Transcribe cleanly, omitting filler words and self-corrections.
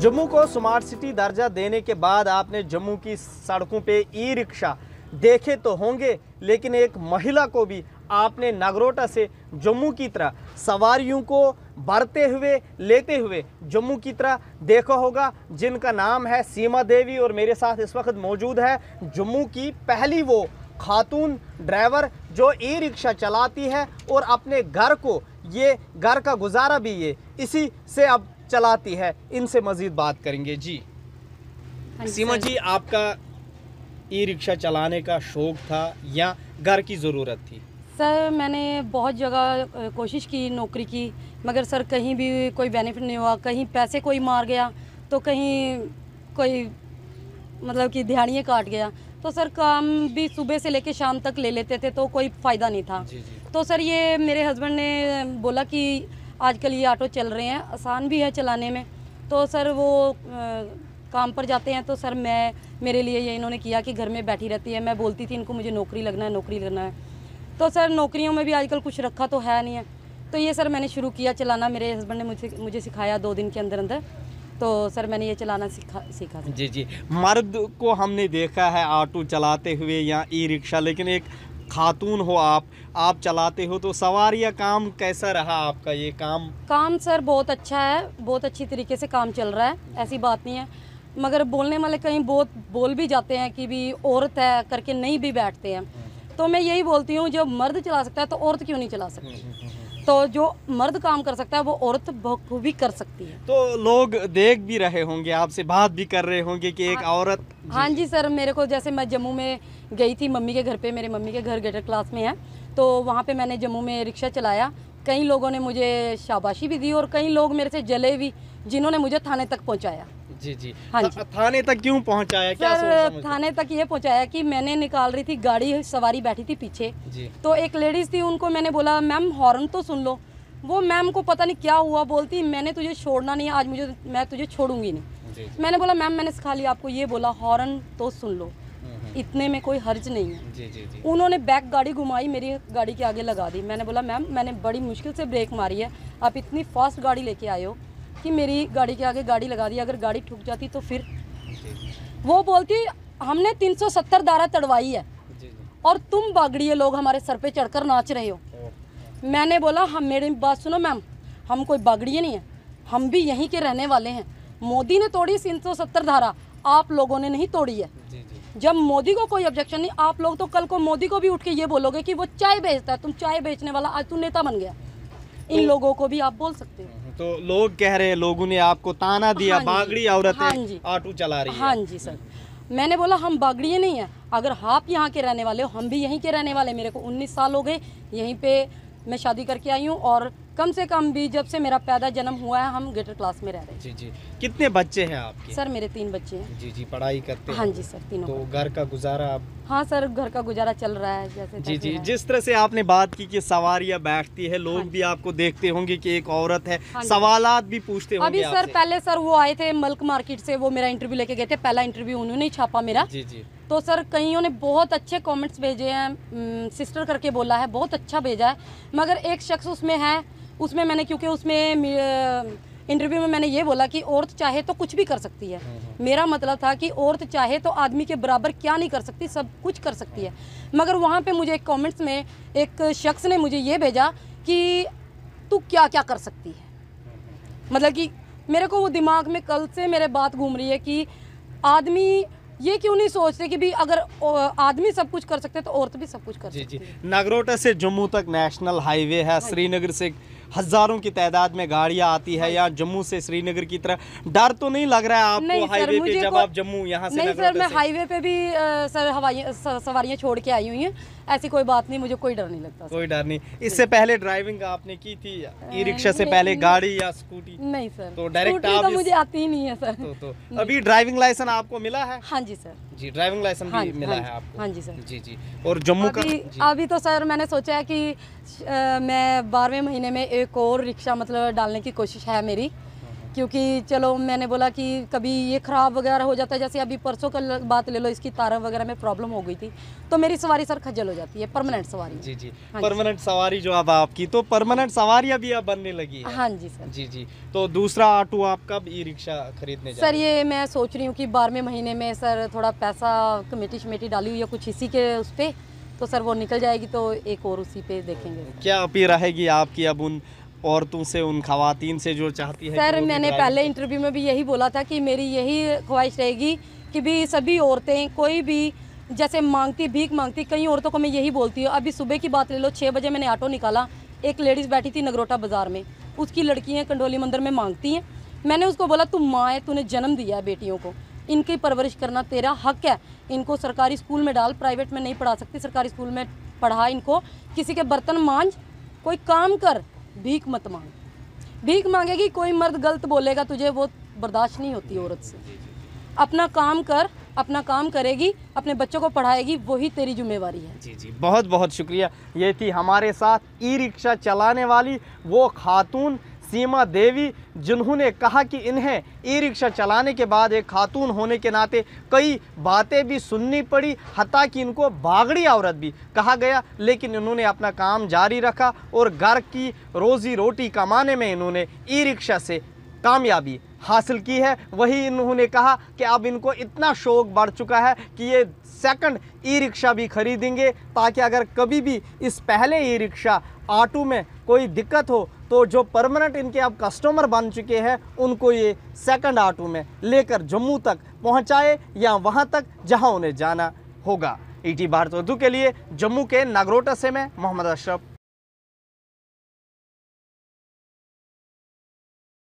जम्मू को smart city दर्जा देने के बाद आपने जम्मू की सड़कों पे ई रिक्शा देखे तो होंगे, लेकिन एक महिला को भी आपने नगरोटा से जम्मू की तरह सवारियों को भरते हुए लेते हुए जम्मू की तरह देखा होगा, जिनका नाम है सीमा देवी। और मेरे साथ इस वक्त मौजूद है जम्मू की पहली वो खातून ड्राइवर जो ई रिक्शा चलाती है और अपने घर को, ये घर का गुजारा भी ये इसी से अब चलाती है। इनसे मजीद बात करेंगे। जी सीमा जी, आपका ई रिक्शा चलाने का शौक था या घर की ज़रूरत थी? सर मैंने बहुत जगह कोशिश की, नौकरी की, मगर सर कहीं भी कोई बेनिफिट नहीं हुआ। कहीं पैसे कोई मार गया तो कहीं कोई मतलब कि दिहाड़ियाँ काट गया। तो सर काम भी सुबह से लेके शाम तक ले लेते थे तो कोई फ़ायदा नहीं था। जी जी। तो सर ये मेरे हस्बैंड ने बोला कि आजकल ये ऑटो चल रहे हैं, आसान भी है चलाने में। तो सर वो काम पर जाते हैं तो सर मेरे लिए ये इन्होंने किया कि घर में बैठी रहती है। मैं बोलती थी इनको मुझे नौकरी लगना है, नौकरी लगना है। तो सर नौकरियों में भी आजकल कुछ रखा तो है नहीं है। तो ये सर मैंने शुरू किया चलाना। मेरे हस्बैंड ने मुझे सिखाया 2 दिन के अंदर अंदर। तो सर मैंने ये चलाना सीखा। जी जी। मर्द को हमने देखा है ऑटो चलाते हुए या ई रिक्शा, लेकिन एक खातून हो आप चलाते हो, तो सवारी या काम कैसा रहा आपका? ये काम सर बहुत अच्छा है, बहुत अच्छी तरीके से काम चल रहा है, ऐसी बात नहीं है। मगर बोलने वाले कहीं बहुत बोल भी जाते हैं कि भी औरत है करके नहीं भी बैठते हैं। तो मैं यही बोलती हूँ, जब मर्द चला सकता है तो औरत क्यों नहीं चला सकती? तो जो मर्द काम कर सकता है वो औरत बखूबी कर सकती है। तो लोग देख भी रहे होंगे, आपसे बात भी कर रहे होंगे कि एक औरत। हाँ जी सर, मेरे को जैसे मैं जम्मू में गई थी मम्मी के घर पे, मेरे मम्मी के घर गेटर क्लास में है, तो वहाँ पे मैंने जम्मू में रिक्शा चलाया। कई लोगों ने मुझे शाबाशी भी दी और कई लोग मेरे से जले भी, जिन्होंने मुझे थाने तक पहुँचाया। जी जी। हाँ जी। थाने तक क्यों पहुंचाया? क्या सर थाने तक ये पहुंचाया कि मैंने निकाल रही थी गाड़ी, सवारी बैठी थी पीछे जी। तो एक लेडीज थी, उनको मैंने बोला मैम हॉर्न तो सुन लो। वो मैम को पता नहीं क्या हुआ, बोलती मैंने तुझे छोड़ना नहीं है आज, मैं तुझे छोड़ूंगी नहीं। जी। मैंने बोला मैम मैंने सिखा लिया आपको, ये बोला हॉर्न तो सुन लो, इतने में कोई हर्ज नहीं है। जी जी जी। उन्होंने बैक गाड़ी घुमाई, मेरी गाड़ी के आगे लगा दी। मैंने बोला मैम मैंने बड़ी मुश्किल से ब्रेक मारी है, आप इतनी फास्ट गाड़ी लेके आए हो कि मेरी गाड़ी के आगे गाड़ी लगा दी, अगर गाड़ी ठुक जाती तो फिर। वो बोलती हमने 370 धारा तड़वाई है और तुम बागड़िए लोग हमारे सर पे चढ़कर नाच रहे हो। मैंने बोला हम, मेरी बात सुनो मैम, हम कोई बागड़िए नहीं है, हम भी यहीं के रहने वाले हैं। मोदी ने तोड़ी 370 धारा, आप लोगों ने नहीं तोड़ी है। जब मोदी को कोई ऑब्जेक्शन नहीं, आप लोग तो कल को मोदी को भी उठ के ये बोलोगे कि वो चाय बेचता है, तुम चाय बेचने वाला आज तू नेता बन गया। इन लोगों को भी आप बोल सकते हो। तो लोग कह रहे हैं, लोगों ने आपको ताना दिया, हाँ बागड़ी औरत हाँ जी, ऑटो चला रही है। हाँ जी सर। मैंने बोला हम बागड़िए नहीं है, अगर आप यहाँ के रहने वाले हो, हम भी यहीं के रहने वाले। मेरे को 19 साल हो गए, यहीं पे मैं शादी करके आई हूँ और कम से कम भी जब से मेरा पैदा जन्म हुआ है हम गेटर क्लास में रह रहे हैं। जी जी। कितने बच्चे हैं आपके? सर मेरे 3 बच्चे हैं। जी जी। पढ़ाई करते हैं? हाँ जी सर, तीनों। तो घर का गुजारा आप? हाँ सर, घर का गुजारा चल रहा है जैसे जी जी। है। जिस तरह से आपने बात की कि सवारियां बैठती है, लोग भी आपको देखते होंगे कि एक औरत है, सवालात भी पूछते होंगे अभी आपसे। सर पहले सर वो आए थे मल्क मार्केट से, वो मेरा इंटरव्यू लेके गए थे, पहला इंटरव्यू उन्होंने ही छापा मेरा। जी जी। तो सर कईयों ने बहुत अच्छे कमेंट्स भेजे हैं, सिस्टर करके बोला है, बहुत अच्छा भेजा है। मगर एक शख्स उसमें मैंने, क्योंकि उसमें इंटरव्यू में मैंने ये बोला कि औरत चाहे तो कुछ भी कर सकती है। मेरा मतलब था कि औरत चाहे तो आदमी के बराबर क्या नहीं कर सकती, सब कुछ कर सकती है। मगर वहाँ पे मुझे एक कमेंट्स में एक शख्स ने मुझे ये भेजा कि तू क्या क्या कर सकती है। मतलब कि मेरे को वो दिमाग में कल से मेरे बात घूम रही है कि आदमी ये क्यों नहीं सोचते कि भी अगर आदमी सब कुछ कर सकते तो औरत भी सब कुछ कर सकती है। नगरोटा से जम्मू तक नेशनल हाईवे है, श्रीनगर से हजारों की तादाद में गाड़ियां आती है, या जम्मू से श्रीनगर की तरह डर तो नहीं लग रहा है आपको हाईवे पे जब आप जम्मू यहाँ से? नहीं सर, मैं हाईवे पे भी सर सवारियां छोड़ के आई हुई हैं, ऐसी कोई बात नहीं, मुझे कोई डर नहीं लगता। कोई डर नहीं। इससे पहले ड्राइविंग आपने की थी ई रिक्शा से पहले, गाड़ी या स्कूटी? नहीं सर, तो डायरेक्ट आप तो मुझे आती ही नहीं है सर। तो अभी ड्राइविंग लाइसेंस आपको मिला है? हाँ जी सर। जी, ड्राइविंग लाइसेंस भी मिला है आपको? हाँ जी सर। जी जी। और जम्मू का अभी तो सर मैंने सोचा है कि मैं 12वें महीने में एक और रिक्शा मतलब डालने की कोशिश है मेरी, क्योंकि चलो मैंने बोला कि कभी ये ख़राब वगैरह हो जाता है, जैसे अभी परसों का बात ले लो, इसकी तारों वगैरह में प्रॉब्लम हो गई थी, तो मेरी सवारी सर खज्जल हो जाती है, परमानेंट सवारी। जी जी, हाँ जी। परमानेंट सवारी जो अब आपकी, तो परमानेंट सवारी अभी अब बनने लगी है। हाँ जी सर। जी जी, तो दूसरा ऑटो आप कब ई रिक्शा खरीदने जा सर रहे हैं? ये मैं सोच रही हूँ कि 12वें महीने में सर थोड़ा पैसा कमेटी शमेटी डाली हुई है कुछ इसी के उस पर, तो सर वो निकल जाएगी तो एक और उसी पे देखेंगे। क्या अपील रहेगी आपकी अब उन औरतों से, उन खवातीन से जो चाहती है कि सर वो भी मैंने ड्राइविंग पहले इंटरव्यू में भी यही बोला था कि मेरी यही ख्वाहिश रहेगी कि भी सभी औरतें कोई भी जैसे मांगती, भीख मांगती, कई औरतों को मैं यही बोलती हूँ। अभी सुबह की बात ले लो, 6 बजे मैंने ऑटो निकाला, एक लेडीज़ बैठी थी नगरोटा बाज़ार में, उसकी लड़कियाँ कंडोली मंदिर में मांगती हैं। मैंने उसको बोला तू माँ है, तूने जन्म दिया है बेटियों को, इनकी परवरिश करना तेरा हक है, इनको सरकारी स्कूल में डाल, प्राइवेट में नहीं पढ़ा सकती, सरकारी स्कूल में पढ़ा इनको, किसी के बर्तन मांझ, कोई काम कर, भीख मत मांग। भीख मांगेगी, कोई मर्द गलत बोलेगा तुझे, वो बर्दाश्त नहीं होती औरत से। अपना काम कर, अपना काम करेगी, अपने बच्चों को पढ़ाएगी, वही तेरी जिम्मेवारी है। जी जी, बहुत बहुत शुक्रिया। ये थी हमारे साथ ई रिक्शा चलाने वाली वो खातून सीमा देवी, जिन्होंने कहा कि इन्हें ई रिक्शा चलाने के बाद एक खातून होने के नाते कई बातें भी सुननी पड़ी, हत्ता कि इनको बागड़ी औरत भी कहा गया, लेकिन इन्होंने अपना काम जारी रखा और घर की रोज़ी रोटी कमाने में इन्होंने ई रिक्शा से कामयाबी हासिल की है। वही इन्होंने कहा कि अब इनको इतना शौक बढ़ चुका है कि ये सेकंड ई रिक्शा भी खरीदेंगे, ताकि अगर कभी भी इस पहले ई रिक्शा ऑटो में कोई दिक्कत हो तो जो परमानेंट इनके अब कस्टमर बन चुके हैं उनको ये सेकंड ऑटो में लेकर जम्मू तक पहुंचाए या वहां तक जहां उन्हें जाना होगा। ईटी भारत उर्दू के लिए जम्मू के नगरोटा से मैं मोहम्मद अशरफ।